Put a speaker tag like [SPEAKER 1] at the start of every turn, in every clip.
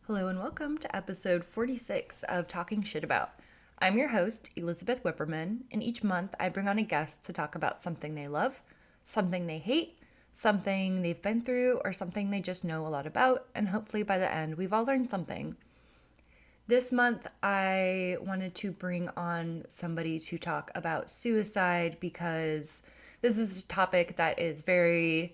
[SPEAKER 1] Hello and welcome to episode 46 of Talking Shit About. I'm your host, Elizabeth Whipperman, and each month I bring on a guest to talk about something they love, something they hate, something they've been through, or something they just know a lot about, and hopefully by the end we've all learned something. This month I wanted to bring on somebody to talk about suicide because this is a topic that is very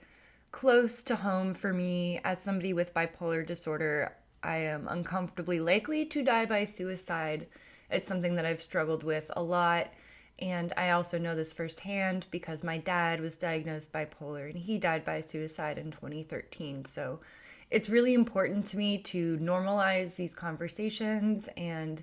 [SPEAKER 1] close to home for me. As somebody with bipolar disorder, I am uncomfortably likely to die by suicide. It's something that I've struggled with a lot. And I also know this firsthand because my dad was diagnosed bipolar and he died by suicide in 2013. So it's really important to me to normalize these conversations and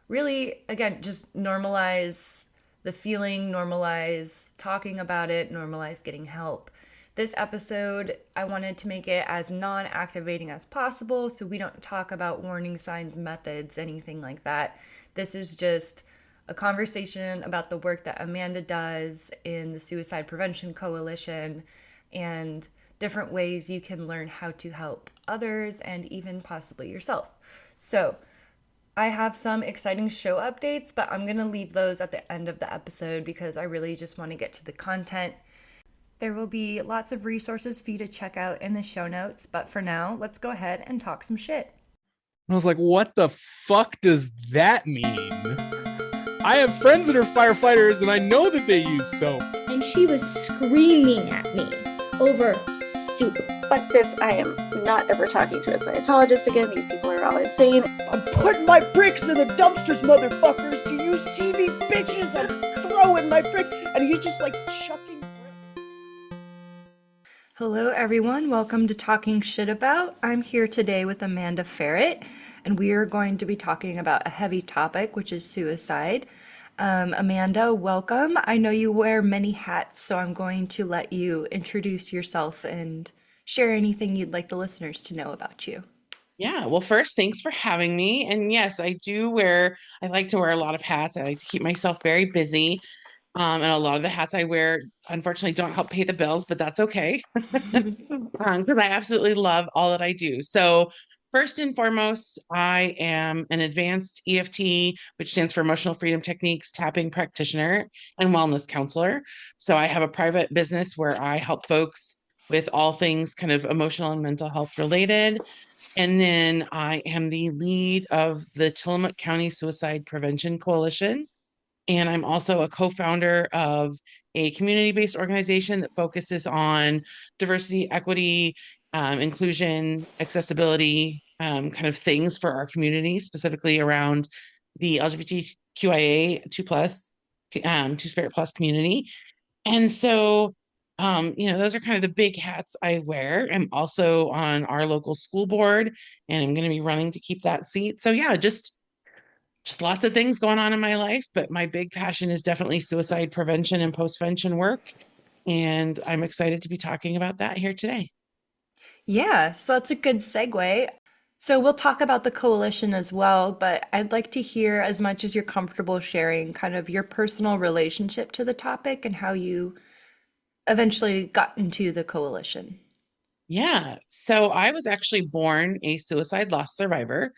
[SPEAKER 1] really, again, just normalize the feeling, normalize talking about it, normalize getting help. This episode, I wanted to make it as non activating as possible so we don't talk about warning signs, methods, anything like that. This is just a conversation about the work that Amanda does in the Suicide Prevention Coalition and different ways you can learn how to help others and even possibly yourself. So, I have some exciting show updates, but I'm going to leave those at the end of the episode because I really just want to get to the content. There will be lots of resources for you to check out in the show notes, but for now, let's go ahead and talk some shit.
[SPEAKER 2] I was like, what the fuck does that mean? I have friends that are firefighters and I know that they use soap.
[SPEAKER 3] And she was screaming at me over soup.
[SPEAKER 4] Fuck this, I am not ever talking to a Scientologist again. These people are all insane.
[SPEAKER 5] I'm putting my bricks in the dumpsters, motherfuckers. Do you see me, bitches? I'm throwing my bricks. And he's just like chucking bricks.
[SPEAKER 1] Hello, everyone. Welcome to Talking Shit About. I'm here today with Amanda Ferrat, and we are going to be talking about a heavy topic, which is suicide. Amanda, welcome. I know you wear many hats, so I'm going to let you introduce yourself and share anything you'd like the listeners to know about you.
[SPEAKER 6] Yeah, well, first, thanks for having me. And yes, I like to wear a lot of hats. I like to keep myself very busy. And a lot of the hats I wear, unfortunately, don't help pay the bills, but that's okay. Because I absolutely love all that I do. So, first and foremost, I am an advanced EFT, which stands for Emotional Freedom Techniques tapping practitioner and wellness counselor. So, I have a private business where I help folks with all things kind of emotional and mental health related. And then I am the lead of the Tillamook County Suicide Prevention Coalition. And I'm also a co-founder of a community-based organization that focuses on diversity, equity, inclusion, accessibility, kind of things for our community, specifically around the LGBTQIA 2+, Two-Spirit Plus community. And so, those are kind of the big hats I wear. I'm also on our local school board, and I'm going to be running to keep that seat. So yeah, just lots of things going on in my life, but my big passion is definitely suicide prevention and postvention work. And I'm excited to be talking about that here today.
[SPEAKER 1] Yeah, so that's a good segue. So we'll talk about the coalition as well, but I'd like to hear as much as you're comfortable sharing kind of your personal relationship to the topic and how you eventually got into the coalition.
[SPEAKER 6] Yeah. So I was actually born a suicide loss survivor.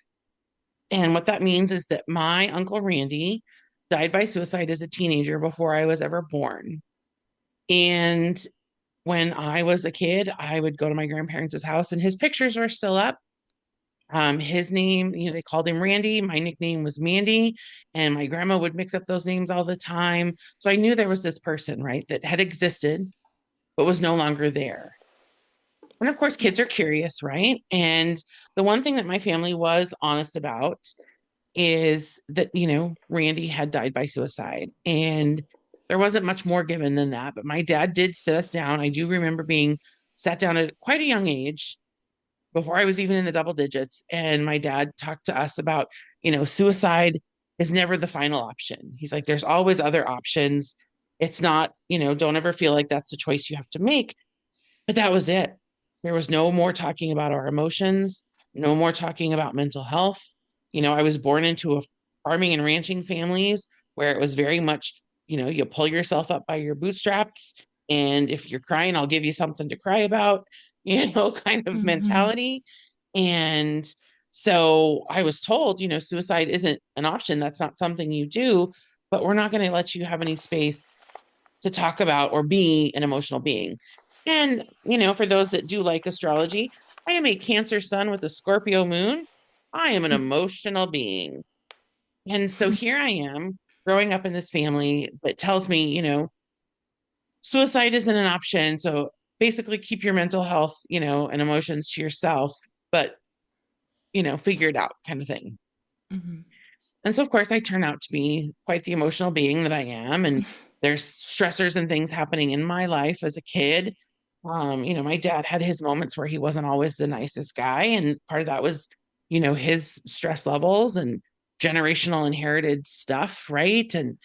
[SPEAKER 6] And what that means is that my Uncle Randy died by suicide as a teenager before I was ever born. And when I was a kid, I would go to my grandparents' house and his pictures were still up. His name, they called him Randy. My nickname was Mandy, and my grandma would mix up those names all the time. So I knew there was this person, right, that had existed, but was no longer there. And of course, kids are curious, right? And the one thing that my family was honest about is that, Randy had died by suicide. And there wasn't much more given than that. But my dad did sit us down. I do remember being sat down at quite a young age before I was even in the double digits. And my dad talked to us about, suicide is never the final option. He's like, there's always other options. It's not, don't ever feel like that's the choice you have to make. But that was it. There was no more talking about our emotions, no more talking about mental health. I was born into a farming and ranching families where it was very much, you pull yourself up by your bootstraps. And if you're crying, I'll give you something to cry about, kind of
[SPEAKER 1] Mm-hmm.
[SPEAKER 6] mentality. And So I was told, suicide isn't an option. That's not something you do, but we're not going to let you have any space to talk about or be an emotional being. And, for those that do like astrology, I am a Cancer sun with a Scorpio moon. I am an emotional being. And so here I am growing up in this family that tells me, suicide isn't an option. So basically keep your mental health, and emotions to yourself, but, figure it out kind of thing.
[SPEAKER 1] Mm-hmm.
[SPEAKER 6] And so, of course, I turn out to be quite the emotional being that I am. And there's stressors and things happening in my life as a kid. My dad had his moments where he wasn't always the nicest guy. And part of that was, his stress levels and generational inherited stuff. Right. And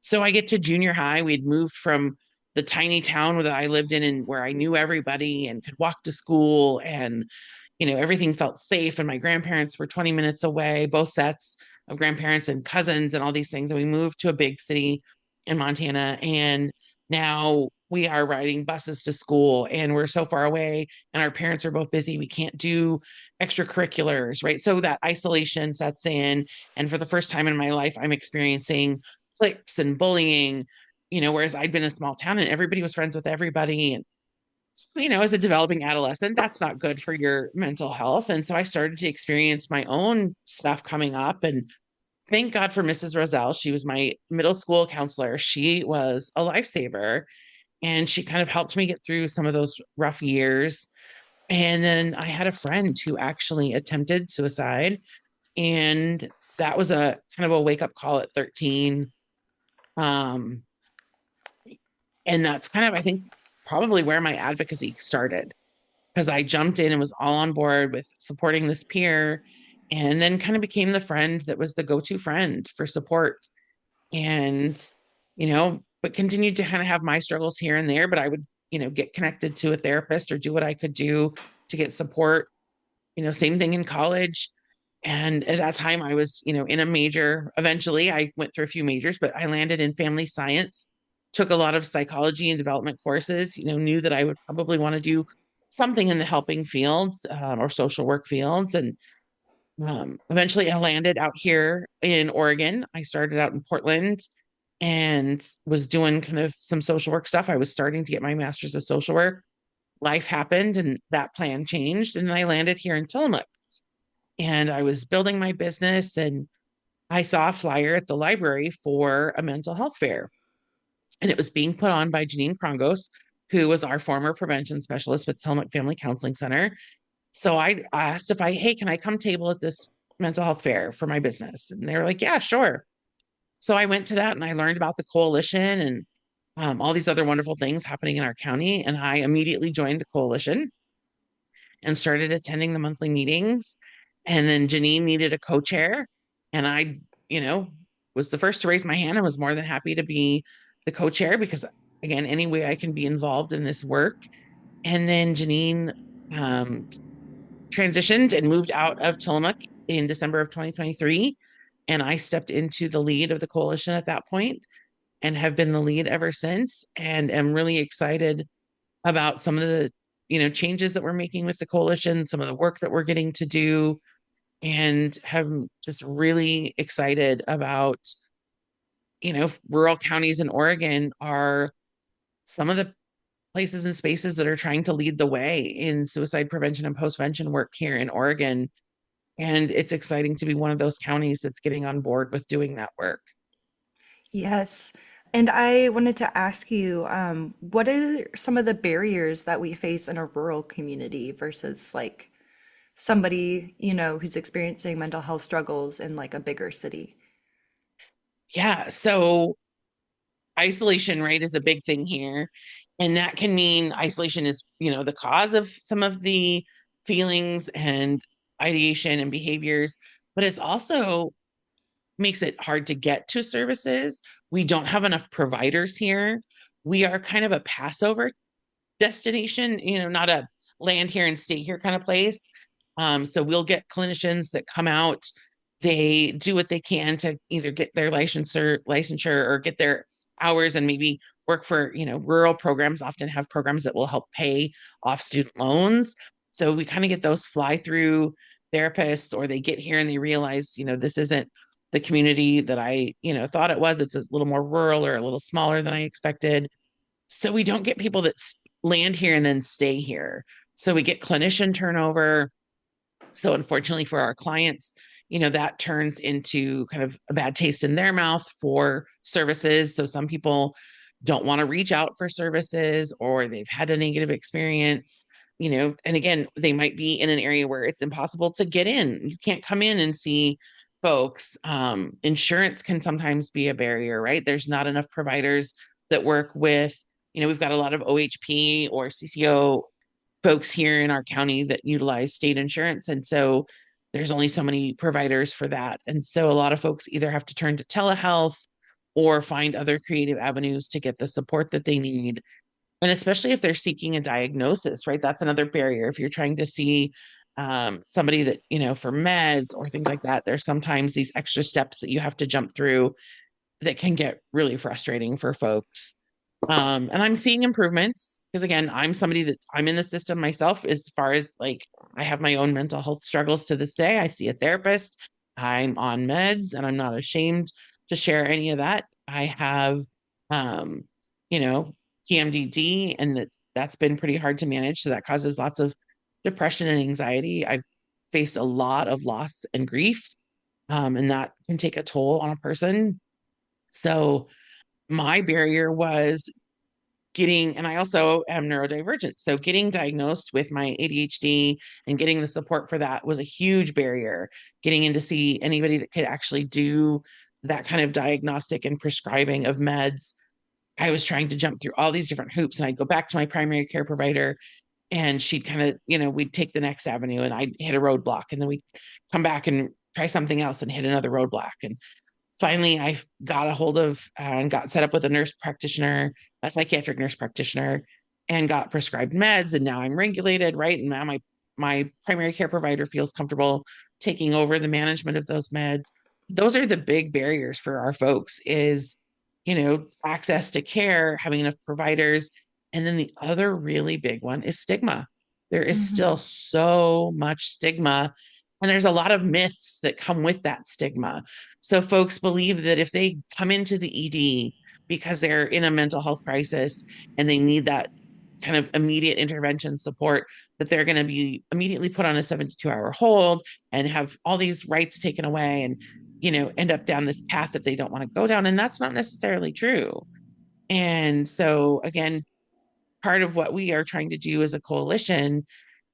[SPEAKER 6] so I get to junior high. We'd moved from the tiny town that I lived in and where I knew everybody and could walk to school, and everything felt safe. And my grandparents were 20 minutes away, both sets of grandparents and cousins and all these things. And we moved to a big city in Montana. And now we are riding buses to school and we're so far away and our parents are both busy. We can't do extracurriculars, right? So that isolation sets in. And for the first time in my life, I'm experiencing cliques and bullying, whereas I'd been in a small town and everybody was friends with everybody. And as a developing adolescent, that's not good for your mental health. And so I started to experience my own stuff coming up. And thank God for Mrs. Roselle. She was my middle school counselor. She was a lifesaver and she kind of helped me get through some of those rough years. And then I had a friend who actually attempted suicide. And that was a kind of a wake up call at 13. Um, and that's kind of, I think, probably where my advocacy started, because I jumped in and was all on board with supporting this peer and then kind of became the friend that was the go-to friend for support. And, but continued to kind of have my struggles here and there, but I would, get connected to a therapist or do what I could do to get support. Same thing in college. And at that time I was, in a major. Eventually I went through a few majors, but I landed in family science, took a lot of psychology and development courses, knew that I would probably want to do something in the helping fields, or social work fields. And eventually I landed out here in Oregon. I started out in Portland and was doing kind of some social work stuff. I was starting to get my master's of social work. Life happened and that plan changed. And I landed here in Tillamook and I was building my business, and I saw a flyer at the library for a mental health fair. And it was being put on by Janine Krongos, who was our former prevention specialist with Tillamook Family Counseling Center. So I asked if hey, can I come table at this mental health fair for my business? And they were like, yeah, sure. So I went to that and I learned about the coalition and all these other wonderful things happening in our county. And I immediately joined the coalition and started attending the monthly meetings. And then Janine needed a co-chair. And I, was the first to raise my hand and was more than happy to be the co-chair because, again, any way I can be involved in this work. And then Janine transitioned and moved out of Tillamook in December of 2023. And I stepped into the lead of the coalition at that point and have been the lead ever since, and am really excited about some of the changes that we're making with the coalition, some of the work that we're getting to do, and have just really excited about rural counties in Oregon are some of the places and spaces that are trying to lead the way in suicide prevention and postvention work here in Oregon. And it's exciting to be one of those counties that's getting on board with doing that work.
[SPEAKER 1] Yes. And I wanted to ask you, what are some of the barriers that we face in a rural community versus like somebody, who's experiencing mental health struggles in like a bigger city?
[SPEAKER 6] Yeah. So isolation, right, is a big thing here. And that can mean isolation is, the cause of some of the feelings and ideation and behaviors, but it's also makes it hard to get to services. We don't have enough providers here. We are kind of a Passover destination, not a land here and stay here kind of place. So we'll get clinicians that come out, they do what they can to either get their licensure or get their hours and maybe work for, rural programs often have programs that will help pay off student loans. So we kind of get those fly through therapists, or they get here and they realize, this isn't the community that I, thought it was. It's a little more rural or a little smaller than I expected. So we don't get people that land here and then stay here. So we get clinician turnover. So unfortunately for our clients, that turns into kind of a bad taste in their mouth for services. So some people don't want to reach out for services, or they've had a negative experience, and again, they might be in an area where it's impossible to get in. You can't come in and see folks. Insurance can sometimes be a barrier, right? There's not enough providers that work with, we've got a lot of OHP or CCO folks here in our county that utilize state insurance. And so there's only so many providers for that. And so a lot of folks either have to turn to telehealth or find other creative avenues to get the support that they need. And especially if they're seeking a diagnosis, right? That's another barrier. If you're trying to see somebody that, for meds or things like that, there's sometimes these extra steps that you have to jump through that can get really frustrating for folks. And I'm seeing improvements because, again, I'm somebody that I'm in the system myself, as far as like I have my own mental health struggles to this day. I see a therapist, I'm on meds, and I'm not ashamed to share any of that. I have, um, you know, PMDD, and that's been pretty hard to manage. So that causes lots of depression and anxiety. I've faced a lot of loss and grief, and that can take a toll on a person. So my barrier was getting, and I also am neurodivergent. So getting diagnosed with my ADHD and getting the support for that was a huge barrier. Getting in to see anybody that could actually do that kind of diagnostic and prescribing of meds. I was trying to jump through all these different hoops, and I'd go back to my primary care provider, and she'd kind of, we'd take the next avenue, and I'd hit a roadblock, and then we'd come back and try something else and hit another roadblock. And finally, I got a hold of and got set up with a nurse practitioner, a psychiatric nurse practitioner, and got prescribed meds. And now I'm regulated, right? And now my primary care provider feels comfortable taking over the management of those meds. Those are the big barriers for our folks is, access to care, having enough providers. And then the other really big one is stigma. There is still so much stigma, and there's a lot of myths that come with that stigma. So folks believe that if they come into the ED because they're in a mental health crisis and they need that kind of immediate intervention support, that they're going to be immediately put on a 72-hour hold and have all these rights taken away and, end up down this path that they don't want to go down. And that's not necessarily true. And so, again, part of what we are trying to do as a coalition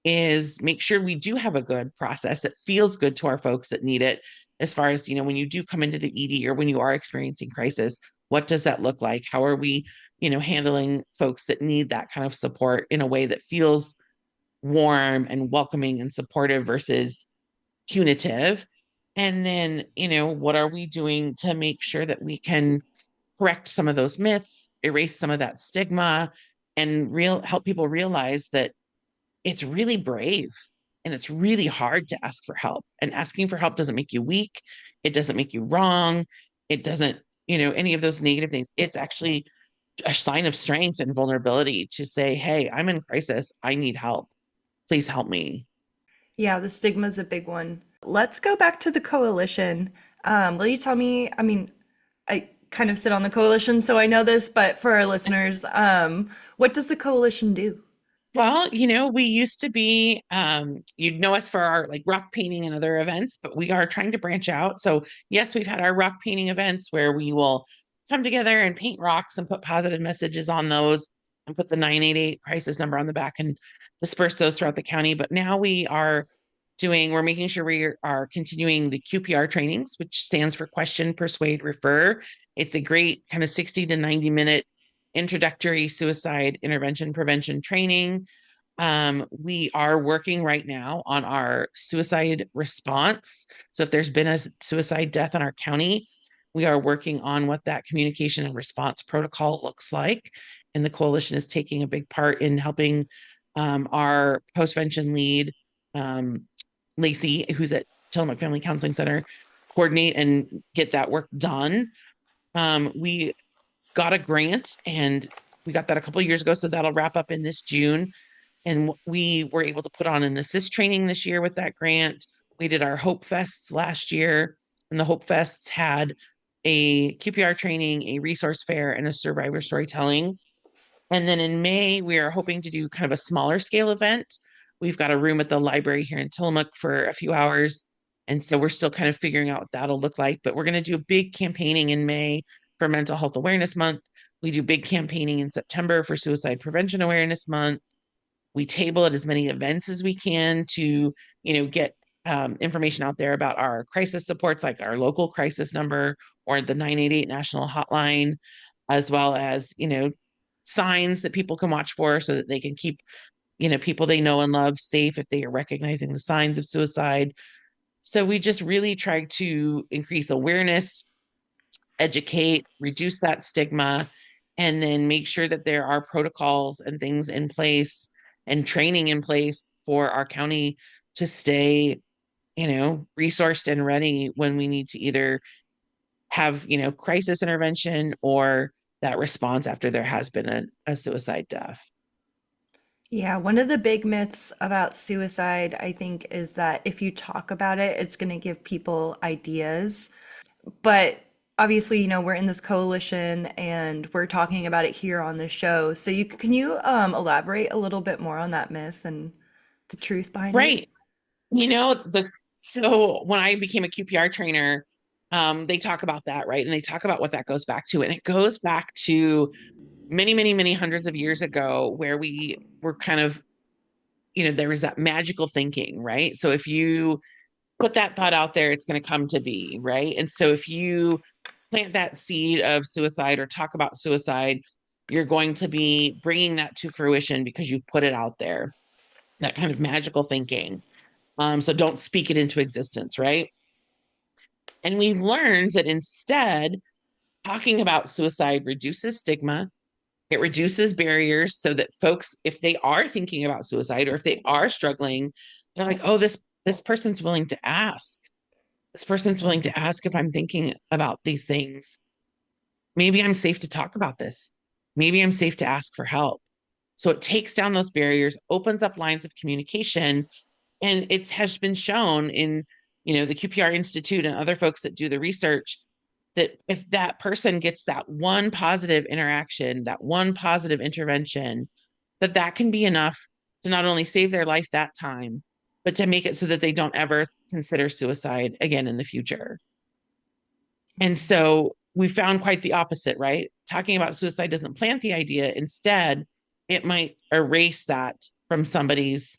[SPEAKER 6] is make sure we do have a good process that feels good to our folks that need it. As far as, when you do come into the ED or when you are experiencing crisis, what does that look like? How are we, handling folks that need that kind of support in a way that feels warm and welcoming and supportive versus punitive? And then, what are we doing to make sure that we can correct some of those myths, erase some of that stigma, and help people realize that it's really brave and it's really hard to ask for help. And asking for help doesn't make you weak. It doesn't make you wrong. It doesn't, any of those negative things. It's actually a sign of strength and vulnerability to say, hey, I'm in crisis. I need help. Please help me.
[SPEAKER 1] Yeah, the stigma is a big one. Let's go back to the coalition. Will you tell me, I kind of sit on the coalition, so I know this, but for our listeners, what does the coalition do?
[SPEAKER 6] Well, we used to be, you'd know us for our like rock painting and other events, but we are trying to branch out. So yes, we've had our rock painting events where we will come together and paint rocks and put positive messages on those and put the 988 crisis number on the back and disperse those throughout the county. But now we're making sure we are continuing the QPR trainings, which stands for Question, Persuade, Refer. It's a great kind of 60 to 90 minute introductory suicide intervention prevention training. We are working right now on our suicide response. So if there's been a suicide death in our county, we are working on what that communication and response protocol looks like. And the coalition is taking a big part in helping our postvention lead, Lacey, who's at Tillamook Family Counseling Center, coordinate and get that work done. We got a grant, and we got that a couple of years ago, so that'll wrap up in this June. And we were able to put on an assist training this year with that grant. We did our Hope Fests last year, and the Hope Fests had a QPR training, a resource fair, and a survivor storytelling. And then in May, we are hoping to do kind of a smaller scale event. We've got a room at the library here in Tillamook for a few hours. And so we're still kind of figuring out what that'll look like. But we're going to do big campaigning in May for Mental Health Awareness Month. We do big campaigning in September for Suicide Prevention Awareness Month. We table at as many events as we can to, get information out there about our crisis supports, like our local crisis number or the 988 national hotline, as well as, signs that people can watch for so that they can keep, people they know and love safe if they are recognizing the signs of suicide. So we just really try to increase awareness, educate, reduce that stigma, and then make sure that there are protocols and things in place and training in place for our county to stay, resourced and ready when we need to either have, crisis intervention or that response after there has been a suicide death.
[SPEAKER 1] Yeah, one of the big myths about suicide, I think, is that if you talk about it, it's going to give people ideas. But obviously, we're in this coalition and we're talking about it here on the show. So can you elaborate a little bit more on that myth and the truth behind it?
[SPEAKER 6] Right. So when I became a QPR trainer, they talk about that, right? And they talk about what that goes back to. And it goes back to many, many, many hundreds of years ago where we were kind of, there was that magical thinking, right? So if you put that thought out there, it's going to come to be, right? And so if you plant that seed of suicide or talk about suicide, you're going to be bringing that to fruition because you've put it out there, that kind of magical thinking. So don't speak it into existence, right? And we've learned that instead, talking about suicide reduces stigma. It reduces barriers so that folks, if they are thinking about suicide or if they are struggling, they're like, oh, this person's willing to ask. This person's willing to ask if I'm thinking about these things. Maybe I'm safe to talk about this. Maybe I'm safe to ask for help. So it takes down those barriers, opens up lines of communication. And it has been shown in, the QPR Institute and other folks that do the research that if that person gets that one positive interaction, that one positive intervention, that can be enough to not only save their life that time, but to make it so that they don't ever consider suicide again in the future. And so we found quite the opposite, right? Talking about suicide doesn't plant the idea. Instead, it might erase that from somebody's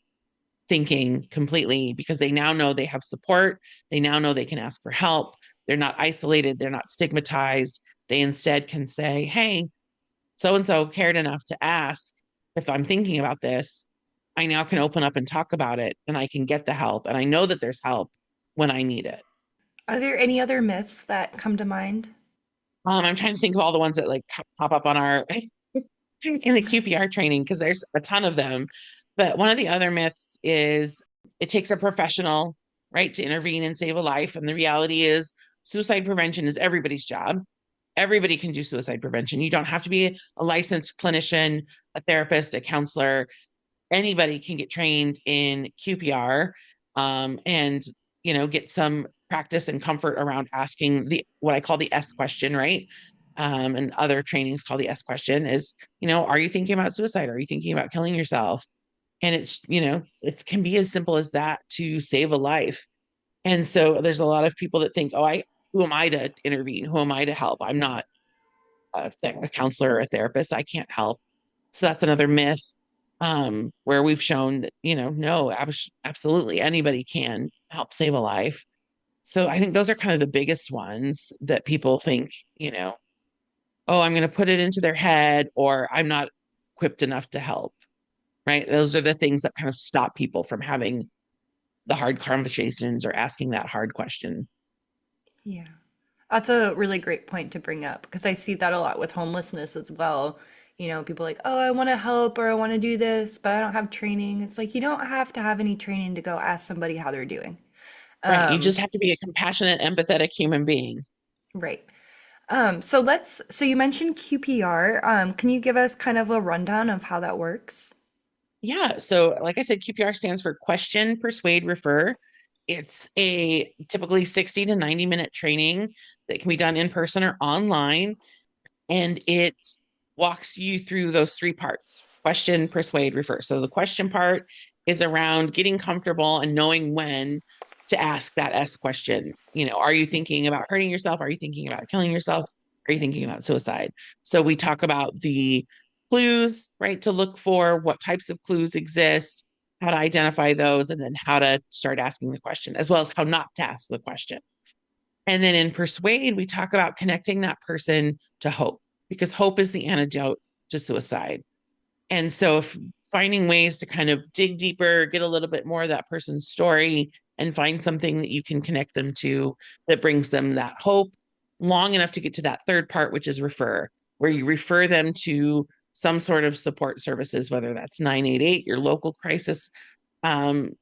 [SPEAKER 6] thinking completely because they now know they have support. They now know they can ask for help. They're not isolated. They're not stigmatized. They instead can say, hey, so-and-so cared enough to ask if I'm thinking about this. I now can open up and talk about it and I can get the help. And I know that there's help when I need it.
[SPEAKER 1] Are there any other myths that come to mind?
[SPEAKER 6] I'm trying to think of all the ones that like pop up on our in the QPR training because there's a ton of them. But one of the other myths is it takes a professional, right, to intervene and save a life. And the reality is suicide prevention is everybody's job. Everybody can do suicide prevention. You don't have to be a licensed clinician, a therapist, a counselor. Anybody can get trained in QPR and, get some practice and comfort around asking what I call the S question, right? And other trainings call the S question is, are you thinking about suicide? Are you thinking about killing yourself? And it's, it can be as simple as that to save a life. And so there's a lot of people that think, who am I to intervene? Who am I to help? I'm not a counselor or a therapist. I can't help. So that's another myth where we've shown that, no, absolutely anybody can help save a life. So I think those are kind of the biggest ones that people think, I'm going to put it into their head or I'm not equipped enough to help, right? Those are the things that kind of stop people from having the hard conversations or asking that hard question.
[SPEAKER 1] Yeah. That's a really great point to bring up because I see that a lot with homelessness as well. People like, oh, I want to help or I want to do this, but I don't have training. It's like you don't have to have any training to go ask somebody how they're doing.
[SPEAKER 6] Right. You just have to be a compassionate, empathetic human being.
[SPEAKER 1] Right. So you mentioned QPR. Can you give us kind of a rundown of how that works?
[SPEAKER 6] Yeah. So like I said, QPR stands for question, persuade, refer. It's a typically 60 to 90-minute training that can be done in person or online. And it walks you through those three parts: question, persuade, refer. So the question part is around getting comfortable and knowing when to ask that S question. Are you thinking about hurting yourself? Are you thinking about killing yourself? Are you thinking about suicide? So we talk about the clues, right, to look for, what types of clues exist, how to identify those, and then how to start asking the question, as well as how not to ask the question. And then in Persuade, we talk about connecting that person to hope, because hope is the antidote to suicide. And so, if finding ways to kind of dig deeper, get a little bit more of that person's story, and find something that you can connect them to that brings them that hope, long enough to get to that third part, which is refer, where you refer them to some sort of support services, whether that's 988, your local crisis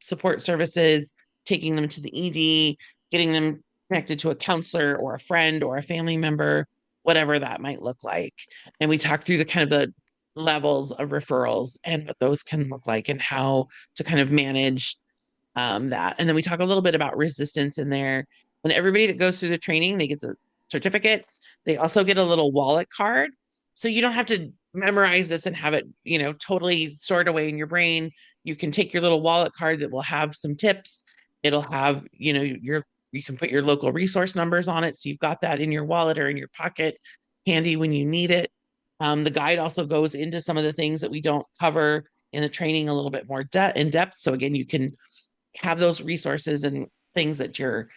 [SPEAKER 6] support services, taking them to the ED, getting them connected to a counselor or a friend or a family member, whatever that might look like. And we talk through the kind of the levels of referrals and what those can look like and how to kind of manage that. And then we talk a little bit about resistance in there. And everybody that goes through the training, they get the certificate. They also get a little wallet card. So you don't have to memorize this and have it, totally stored away in your brain. You can take your little wallet card that will have some tips. It'll have, you can put your local resource numbers on it. So you've got that in your wallet or in your pocket, handy when you need it. The guide also goes into some of the things that we don't cover in the training a little bit more in depth. So again, you can have those resources and things at your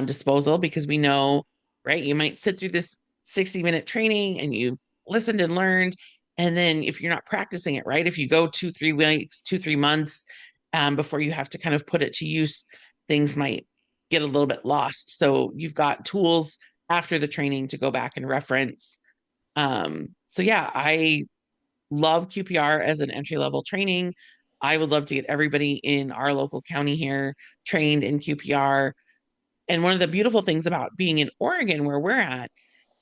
[SPEAKER 6] disposal, because we know, right, you might sit through this 60-minute training and you've listened and learned. And then if you're not practicing it, right, if you go 2-3 weeks, 2-3 months before you have to kind of put it to use, things might get a little bit lost. So you've got tools after the training to go back and reference. So yeah, I love QPR as an entry level training. I would love to get everybody in our local county here trained in QPR. And one of the beautiful things about being in Oregon, where we're at,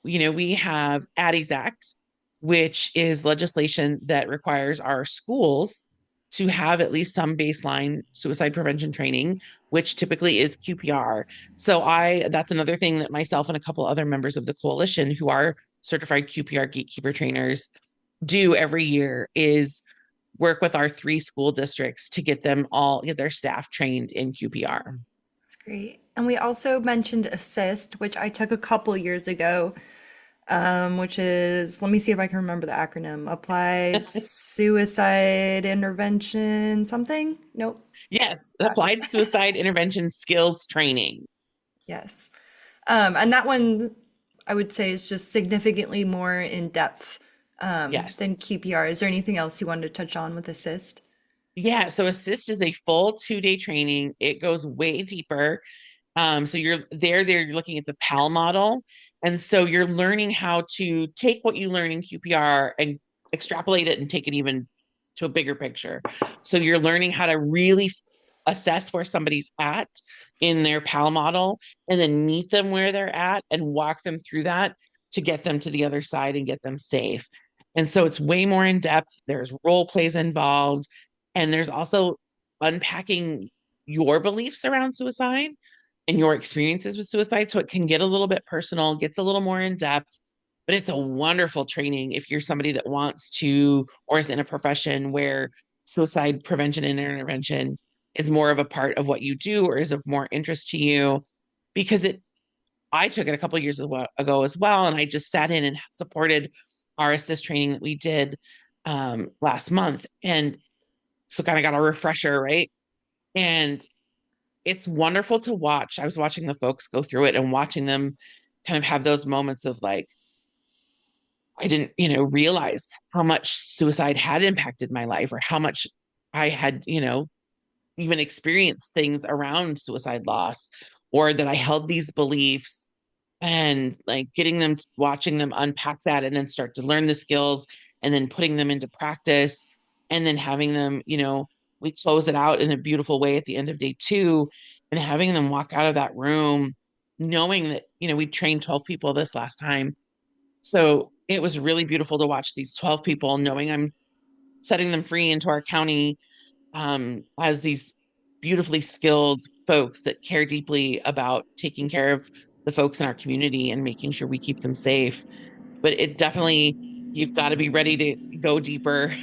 [SPEAKER 6] we have Addie's Act, which is legislation that requires our schools to have at least some baseline suicide prevention training, which typically is QPR. So that's another thing that myself and a couple other members of the coalition who are certified QPR gatekeeper trainers do every year, is work with our 3 school districts to get their staff trained in QPR.
[SPEAKER 1] That's great. And we also mentioned ASSIST, which I took a couple years ago, which is, let me see if I can remember the acronym. Applied Suicide Intervention something? Nope.
[SPEAKER 6] Yes, Applied Suicide Intervention Skills Training.
[SPEAKER 1] Yes. And that one, I would say, is just significantly more in depth
[SPEAKER 6] Yes.
[SPEAKER 1] than QPR. Is there anything else you wanted to touch on with ASSIST?
[SPEAKER 6] Yeah, so ASSIST is a full 2-day training. It goes way deeper. So you're looking at the PAL model. And so you're learning how to take what you learn in QPR and extrapolate it and take it even to a bigger picture. So you're learning how to really assess where somebody's at in their PAL model, and then meet them where they're at and walk them through that to get them to the other side and get them safe. And so it's way more in depth. There's role plays involved, and there's also unpacking your beliefs around suicide and your experiences with suicide. So it can get a little bit personal, gets a little more in depth, but it's a wonderful training if you're somebody that wants to, or is in a profession where suicide prevention and intervention is more of a part of what you do, or is of more interest to you. Because I took it a couple of years ago as well, and I just sat in and supported our ASSIST training that we did last month. And so kind of got a refresher, right? And it's wonderful to watch. I was watching the folks go through it and watching them kind of have those moments of like, I didn't, realize how much suicide had impacted my life, or how much I had, even experienced things around suicide loss, or that I held these beliefs, and like watching them unpack that and then start to learn the skills and then putting them into practice, and then having them, we close it out in a beautiful way at the end of day 2, and having them walk out of that room knowing that, we trained 12 people this last time. So it was really beautiful to watch these 12 people knowing I'm setting them free into our county as these beautifully skilled folks that care deeply about taking care of the folks in our community and making sure we keep them safe. But it definitely, you've got to be ready to go deeper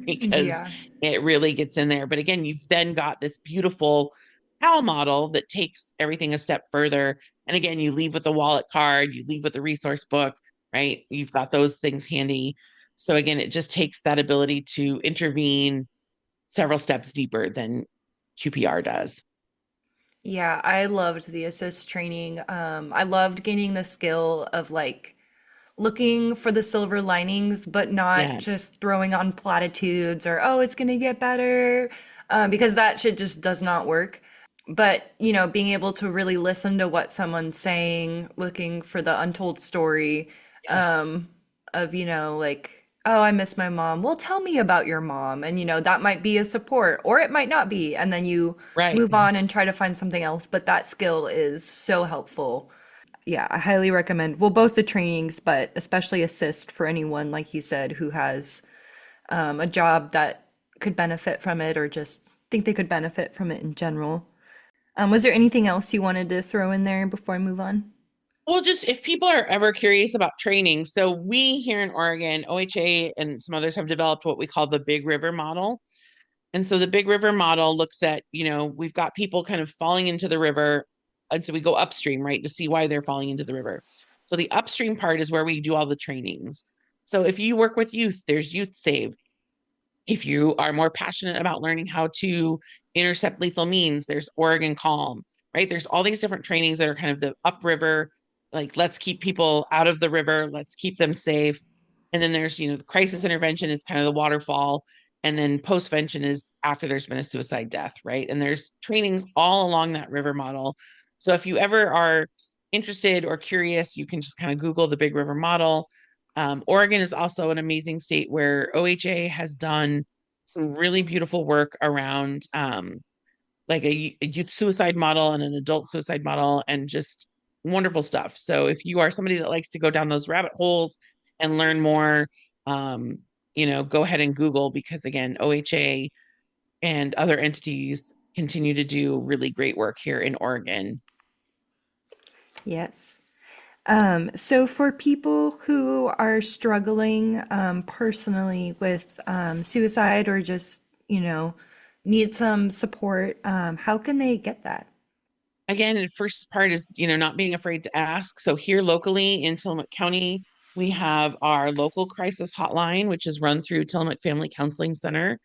[SPEAKER 6] because
[SPEAKER 1] Yeah.
[SPEAKER 6] it really gets in there. But again, you've then got this beautiful PAL model that takes everything a step further. And again, you leave with a wallet card, you leave with a resource book, right? You've got those things handy. So again, it just takes that ability to intervene several steps deeper than QPR does.
[SPEAKER 1] Yeah, I loved the assist training. I loved gaining the skill of like looking for the silver linings, but not
[SPEAKER 6] Yes,
[SPEAKER 1] just throwing on platitudes or, oh, it's gonna get better, because that shit just does not work. But, being able to really listen to what someone's saying, looking for the untold story,
[SPEAKER 6] yes,
[SPEAKER 1] um, of, like, oh, I miss my mom. Well, tell me about your mom. And, that might be a support or it might not be. And then you
[SPEAKER 6] right.
[SPEAKER 1] move on and try to find something else. But that skill is so helpful. Yeah, I highly recommend, well, both the trainings, but especially assist for anyone, like you said, who has a job that could benefit from it or just think they could benefit from it in general. Was there anything else you wanted to throw in there before I move on?
[SPEAKER 6] Well, just if people are ever curious about training, so we here in Oregon, OHA and some others have developed what we call the Big River model. And so the Big River model looks at, we've got people kind of falling into the river. And so we go upstream, right, to see why they're falling into the river. So the upstream part is where we do all the trainings. So if you work with youth, there's Youth Save. If you are more passionate about learning how to intercept lethal means, there's Oregon Calm, right? There's all these different trainings that are kind of the upriver, like let's keep people out of the river, let's keep them safe. And then there's, the crisis intervention is kind of the waterfall. And then postvention is after there's been a suicide death, right? And there's trainings all along that river model. So if you ever are interested or curious, you can just kind of Google the Big River model. Oregon is also an amazing state where OHA has done some really beautiful work around like a youth suicide model and an adult suicide model and just wonderful stuff. So if you are somebody that likes to go down those rabbit holes and learn more, go ahead and Google because again, OHA and other entities continue to do really great work here in Oregon.
[SPEAKER 1] Yes. So for people who are struggling personally with suicide or just, need some support, how can they get that?
[SPEAKER 6] Again, the first part is, not being afraid to ask. So here locally in Tillamook County, we have our local crisis hotline, which is run through Tillamook Family Counseling Center.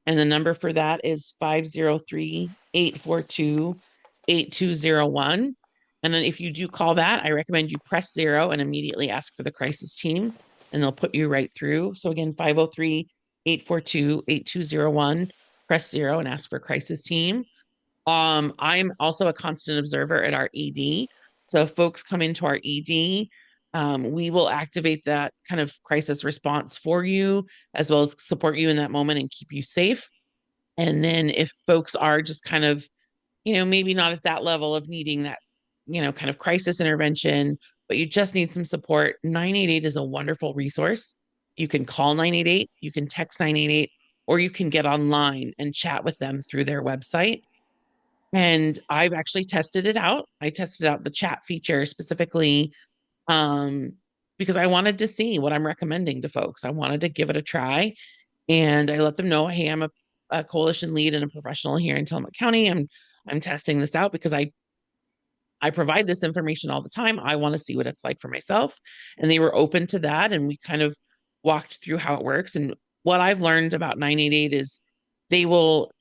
[SPEAKER 6] And the number for that is 503-842-8201. And then if you do call that, I recommend you press 0 and immediately ask for the crisis team, and they'll put you right through. So again, 503-842-8201, press 0 and ask for crisis team. I'm also a constant observer at our ED. So if folks come into our ED, we will activate that kind of crisis response for you, as well as support you in that moment and keep you safe. And then if folks are just kind of, maybe not at that level of needing that, kind of crisis intervention, but you just need some support, 988 is a wonderful resource. You can call 988, you can text 988, or you can get online and chat with them through their website. And I've actually tested it out. I tested out the chat feature specifically um, because I wanted to see what I'm recommending to folks. I wanted to give it a try. And I let them know, hey, I'm a coalition lead and a professional here in Tillamook County. I'm testing this out because I provide this information all the time. I want to see what it's like for myself. And they were open to that. And we kind of walked through how it works. And what I've learned about 988 is they will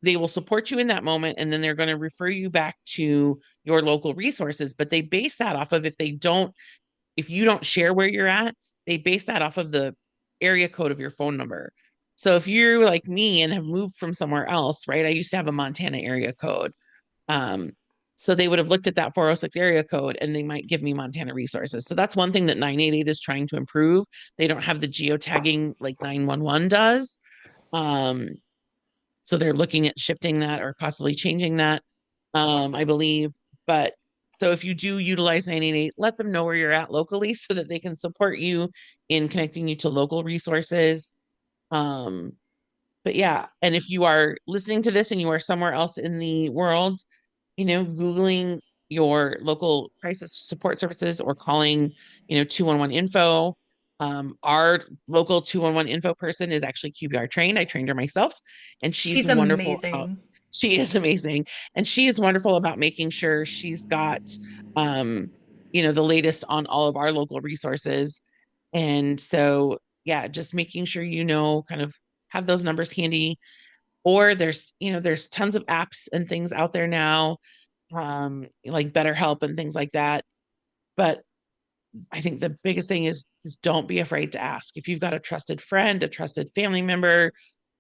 [SPEAKER 6] they will support you in that moment, and then they're going to refer you back to your local resources. But they base that off of if you don't share where you're at, they base that off of the area code of your phone number. So if you're like me and have moved from somewhere else, right? I used to have a Montana area code. Um, so they would have looked at that 406 area code and they might give me Montana resources. So that's one thing that 988 is trying to improve. They don't have the geotagging like 911 does. Um, so they're looking at shifting that or possibly changing that, I believe. But so if you do utilize 988, let them know where you're at locally so that they can support you in connecting you to local resources. Um, but yeah, and if you are listening to this and you are somewhere else in the world Googling your local crisis support services or calling, 211 info. Our local 211 info person is actually QPR trained. I trained her myself, and she's
[SPEAKER 1] She's
[SPEAKER 6] wonderful.
[SPEAKER 1] amazing.
[SPEAKER 6] She is amazing, and she is wonderful about making sure she's got, um, the latest on all of our local resources. And so, yeah, just making sure kind of have those numbers handy. Or there's tons of apps and things out there now, like BetterHelp and things like that. But I think the biggest thing is don't be afraid to ask. If you've got a trusted friend, a trusted family member,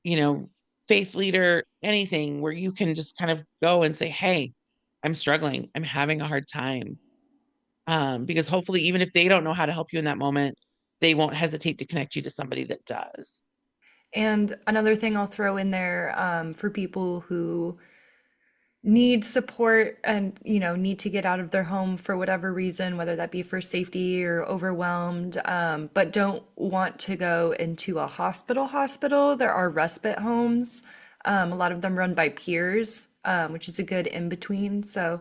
[SPEAKER 6] you know, faith leader, anything where you can just kind of go and say, "Hey, I'm struggling. I'm having a hard time." Because hopefully, even if they don't know how to help you in that moment, they won't hesitate to connect you to somebody that does.
[SPEAKER 1] And another thing I'll throw in there for people who need support and need to get out of their home for whatever reason, whether that be for safety or overwhelmed, but don't want to go into a hospital, there are respite homes. A lot of them run by peers, which is a good in between. So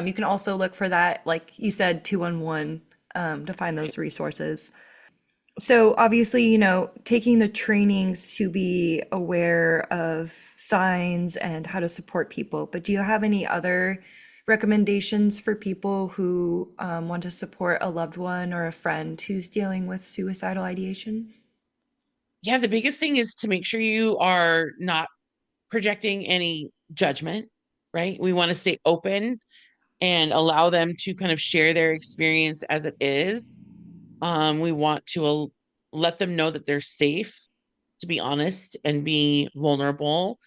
[SPEAKER 1] you can also look for that, like you said, 211, to find those resources. So obviously, taking the trainings to be aware of signs and how to support people. But do you have any other recommendations for people who want to support a loved one or a friend who's dealing with suicidal ideation?
[SPEAKER 6] Yeah, the biggest thing is to make sure you are not projecting any judgment, right? We want to stay open and allow them to kind of share their experience as it is. We want to let them know that they're safe to be honest and be vulnerable.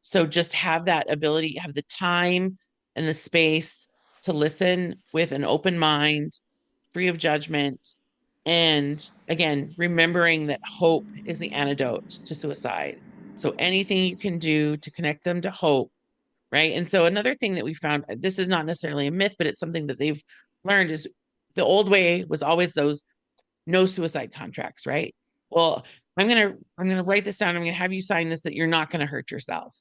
[SPEAKER 6] So just have that ability, have the time and the space to listen with an open mind, free of judgment. And again, remembering that hope is the antidote to suicide. So anything you can do to connect them to hope, right? And so another thing that we found, this is not necessarily a myth, but it's something that they've learned, is the old way was always those no suicide contracts, right? Well, I'm gonna write this down. I'm gonna have you sign this that you're not gonna hurt yourself.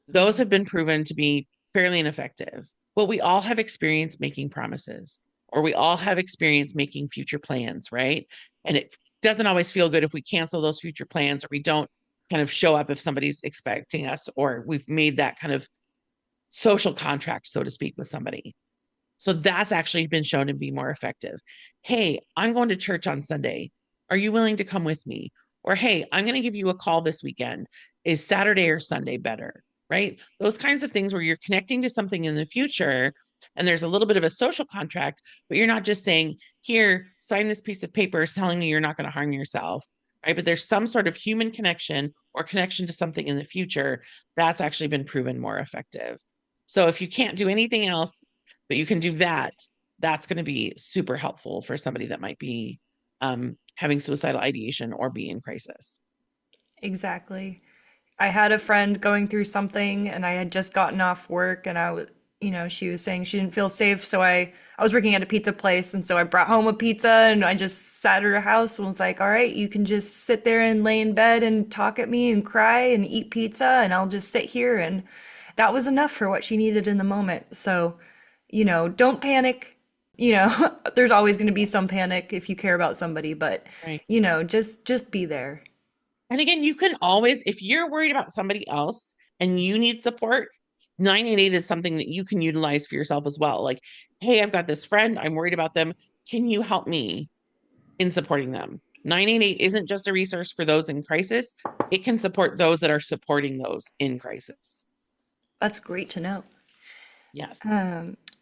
[SPEAKER 6] Those have been proven to be fairly ineffective. Well, we all have experience making promises, or we all have experience making future plans, right? And it doesn't always feel good if we cancel those future plans, or we don't kind of show up if somebody's expecting us, or we've made that kind of social contract, so to speak, with somebody. So that's actually been shown to be more effective. Hey, I'm going to church on Sunday. Are you willing to come with me? Or hey, I'm going to give you a call this weekend. Is Saturday or Sunday better? Right? Those kinds of things where you're connecting to something in the future and there's a little bit of a social contract, but you're not just saying, here, sign this piece of paper telling me you're not going to harm yourself. Right? But there's some sort of human connection or connection to something in the future that's actually been proven more effective. So if you can't do anything else, but you can do that, that's going to be super helpful for somebody that might be having suicidal ideation or be in crisis.
[SPEAKER 1] Exactly. I had a friend going through something and I had just gotten off work and I was, she was saying she didn't feel safe. So I was working at a pizza place. And so I brought home a pizza and I just sat at her house and was like, all right, you can just sit there and lay in bed and talk at me and cry and eat pizza and I'll just sit here. And that was enough for what she needed in the moment. So, don't panic. There's always going to be some panic if you care about somebody, but,
[SPEAKER 6] Right.
[SPEAKER 1] just be there.
[SPEAKER 6] And again, you can always, if you're worried about somebody else and you need support, 988 is something that you can utilize for yourself as well. Like, hey, I've got this friend, I'm worried about them. Can you help me in supporting them? 988 isn't just a resource for those in crisis, it can support those that are supporting those in crisis.
[SPEAKER 1] That's great to know.
[SPEAKER 6] Yes.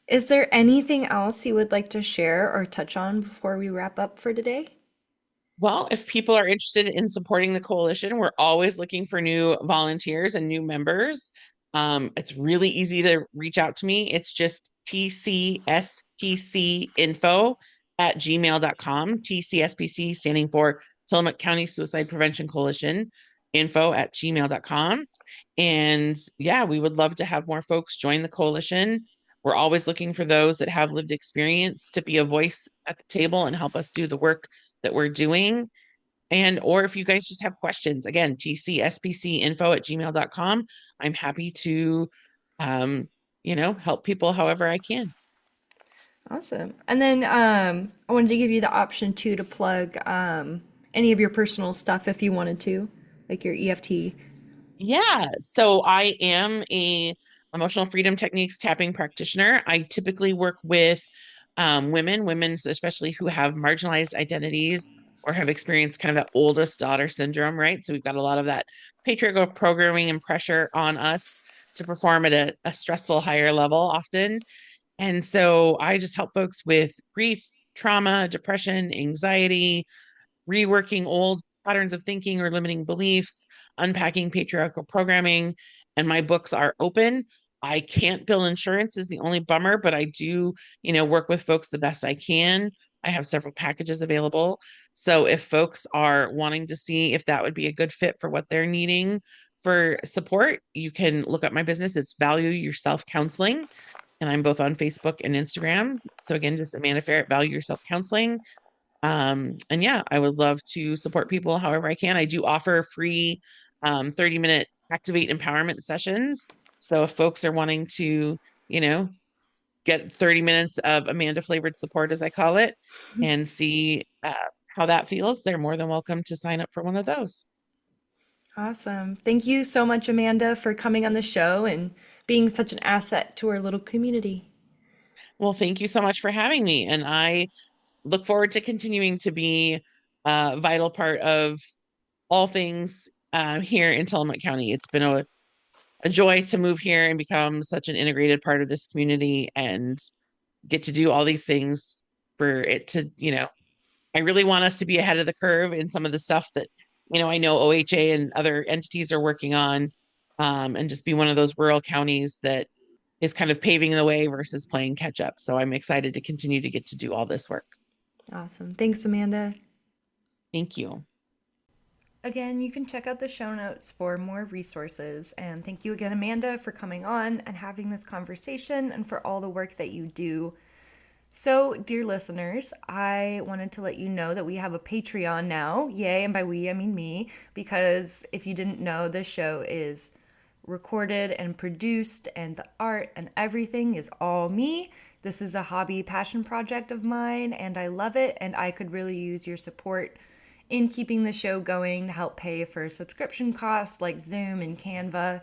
[SPEAKER 1] Is there anything else you would like to share or touch on before we wrap up for today?
[SPEAKER 6] Well, if people are interested in supporting the coalition, we're always looking for new volunteers and new members. It's really easy to reach out to me. It's just tcspcinfo@gmail.com. TCSPC standing for Tillamook County Suicide Prevention Coalition, info@gmail.com. And yeah, we would love to have more folks join the coalition. We're always looking for those that have lived experience to be a voice at the table and help us do the work that we're doing. And or if you guys just have questions, again, tcspcinfo@gmail.com. I'm happy to help people however I can.
[SPEAKER 1] Awesome. And then I wanted to give you the option too to plug any of your personal stuff if you wanted to, like your EFT.
[SPEAKER 6] Yeah. So I am a emotional freedom techniques tapping practitioner. I typically work with women especially who have marginalized identities or have experienced kind of that oldest daughter syndrome, right? So we've got a lot of that patriarchal programming and pressure on us to perform at a stressful higher level often. And so I just help folks with grief, trauma, depression, anxiety, reworking old patterns of thinking or limiting beliefs, unpacking patriarchal programming. And my books are open. I can't bill insurance is the only bummer, but I do, work with folks the best I can. I have several packages available. So if folks are wanting to see if that would be a good fit for what they're needing for support, you can look up my business. It's Value Yourself Counseling. And I'm both on Facebook and Instagram. So again, just Amanda Ferrat, Value Yourself Counseling. And yeah, I would love to support people however I can. I do offer free 30-minute Activate empowerment sessions. So if folks are wanting to, get 30 minutes of Amanda flavored support, as I call it, and see how that feels, they're more than welcome to sign up for one of those.
[SPEAKER 1] Awesome. Thank you so much, Amanda, for coming on the show and being such an asset to our little community.
[SPEAKER 6] Well, thank you so much for having me. And I look forward to continuing to be a vital part of all things here in Tillamook County. It's been a joy to move here and become such an integrated part of this community and get to do all these things for it to, I really want us to be ahead of the curve in some of the stuff that, I know OHA and other entities are working on, and just be one of those rural counties that is kind of paving the way versus playing catch up. So I'm excited to continue to get to do all this work.
[SPEAKER 1] Awesome. Thanks, Amanda.
[SPEAKER 6] Thank you.
[SPEAKER 1] Again, you can check out the show notes for more resources. And thank you again, Amanda, for coming on and having this conversation and for all the work that you do. So, dear listeners, I wanted to let you know that we have a Patreon now. Yay, and by we, I mean me, because if you didn't know, this show is recorded and produced, and the art and everything is all me. This is a hobby passion project of mine, and I love it, and I could really use your support in keeping the show going to help pay for subscription costs like Zoom and Canva.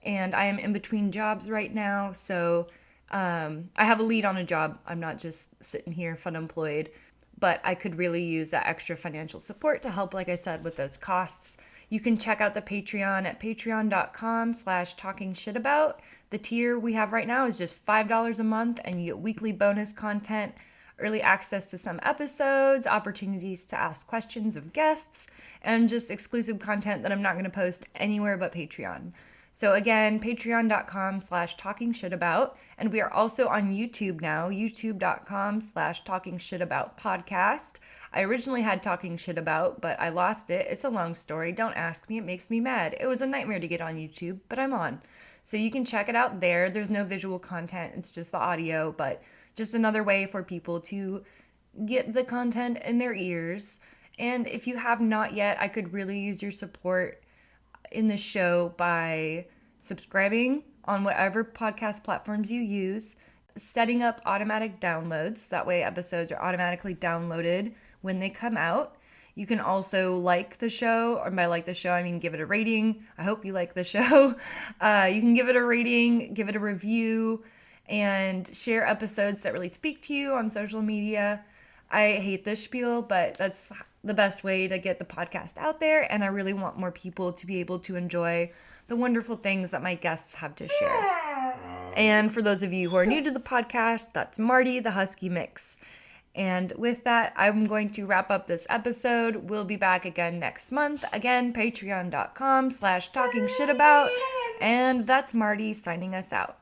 [SPEAKER 1] And I am in between jobs right now, so I have a lead on a job. I'm not just sitting here fun employed, but I could really use that extra financial support to help, like I said, with those costs. You can check out the Patreon at patreon.com/talkingshitabout. The tier we have right now is just $5 a month, and you get weekly bonus content, early access to some episodes, opportunities to ask questions of guests, and just exclusive content that I'm not going to post anywhere but Patreon. So again, patreon.com/talkingshitabout. And we are also on YouTube now, youtube.com/talkingshitaboutpodcast. I originally had Talking Shit About, but I lost it. It's a long story. Don't ask me. It makes me mad. It was a nightmare to get on YouTube, but I'm on. So you can check it out there. There's no visual content. It's just the audio, but just another way for people to get the content in their ears. And if you have not yet, I could really use your support in the show by subscribing on whatever podcast platforms you use, setting up automatic downloads. That way episodes are automatically downloaded when they come out. You can also like the show, or by like the show, I mean give it a rating. I hope you like the show. You can give it a rating, give it a review, and share episodes that really speak to you on social media. I hate this spiel, but that's the best way to get the podcast out there, and I really want more people to be able to enjoy the wonderful things that my guests have to share. And for those of you who are new to the podcast, that's Marty, the Husky Mix. And with that, I'm going to wrap up this episode. We'll be back again next month. Again, patreon.com/talkingshitabout. And that's Marty signing us out.